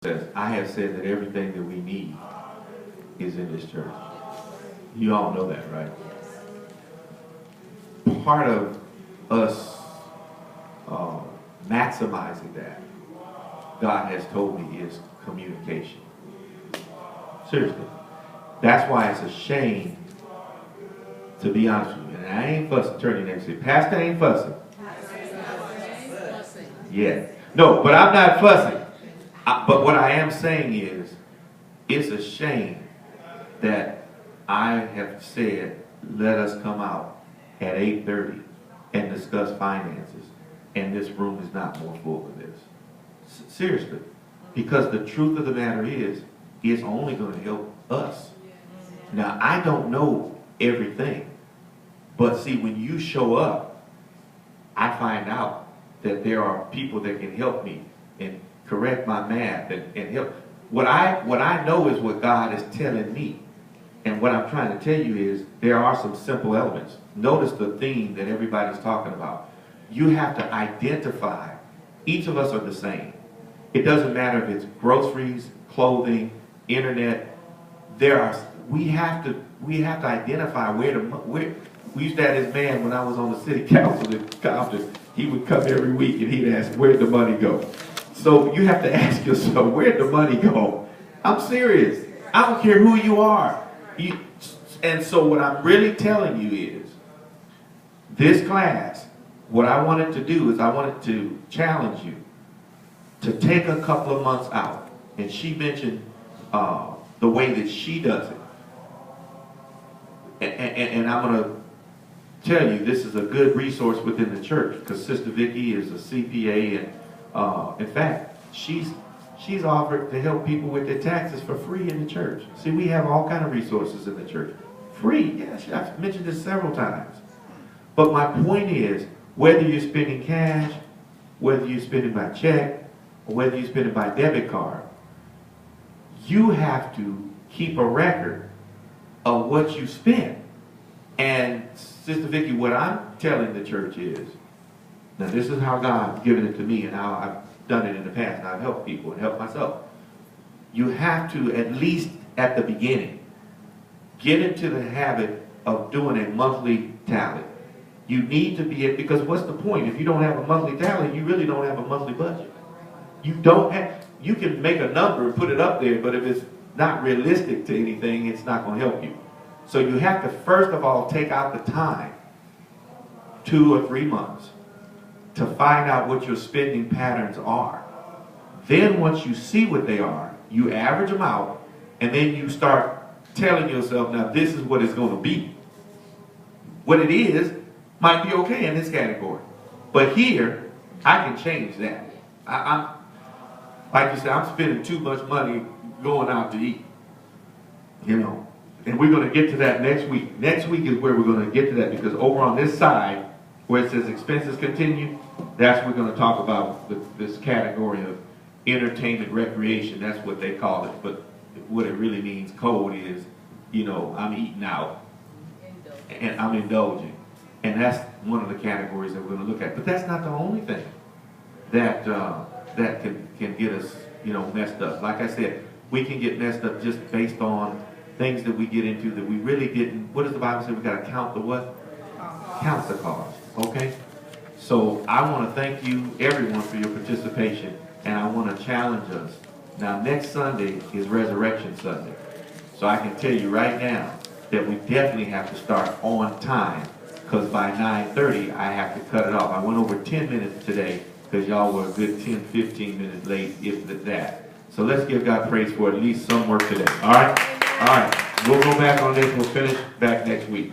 says, I have said that everything that we need is in this church. You all know that, right? Part of us maximizing that, God has told me, is communication. Seriously. That's why it's a shame, to be honest with you. And I ain't fussing. Turn your next to Pastor ain't fussing. Yeah. No, but I'm not fussing. But what I am saying is, it's a shame that I have said, let us come out at 8:30 and discuss finances, and this room is not more full than this. Seriously. Because the truth of the matter is, it's only going to help us. Now, I don't know everything, but see, when you show up, I find out that there are people that can help me and correct my math and help. What I know is what God is telling me. And what I'm trying to tell you is there are some simple elements. Notice the theme that everybody's talking about. You have to identify. Each of us are the same. It doesn't matter if it's groceries, clothing, internet. We have to identify where we used to have this man when I was on the city council in Compton. He would come every week and he'd ask, where'd the money go? So you have to ask yourself, where'd the money go? I'm serious. I don't care who you are. And so what I'm really telling you is, this class, what I wanted to do is I wanted to challenge you to take a couple of months out. And she mentioned the way that she does it. And I'm going to tell you, this is a good resource within the church, because Sister Vicky is a CPA, and in fact, she's offered to help people with their taxes for free in the church. See, we have all kind of resources in the church. Free, yes, I've mentioned this several times. But my point is, whether you're spending cash, whether you're spending by check, or whether you're spending by debit card, you have to keep a record of what you spend. And Sister Vicky, what I'm telling the church is, now this is how God's given it to me and how I've done it in the past, and I've helped people and helped myself. You have to, at least at the beginning, get into the habit of doing a monthly tally. You need to be, because what's the point? If you don't have a monthly tally, you really don't have a monthly budget. You can make a number and put it up there, but if it's not realistic to anything, it's not going to help you. So you have to, first of all, take out the time, 2 or 3 months, to find out what your spending patterns are. Then once you see what they are, you average them out, and then you start telling yourself, now this is what it's going to be. What it is might be okay in this category. But here, I can change that. I'm like you said, I'm spending too much money going out to eat. You know, and we're going to get to that next week. Next week is where we're going to get to that, because over on this side, where it says expenses continue, that's what we're going to talk about, this category of entertainment, recreation. That's what they call it. But what it really means, code, is, you know, I'm eating out and I'm indulging. And that's one of the categories that we're going to look at. But that's not the only thing that that can get us, you know, messed up. Like I said, we can get messed up just based on things that we get into that we really didn't. What does the Bible say? We got to count the what? Count the cost. Okay? So I want to thank you, everyone, for your participation, and I want to challenge us. Now, next Sunday is Resurrection Sunday. So I can tell you right now that we definitely have to start on time, because by 9:30, I have to cut it off. I went over 10 minutes today, because y'all were a good 10, 15 minutes late, if that. So let's give God praise for at least some work today. All right? All right. We'll go back on this. We'll finish back next week.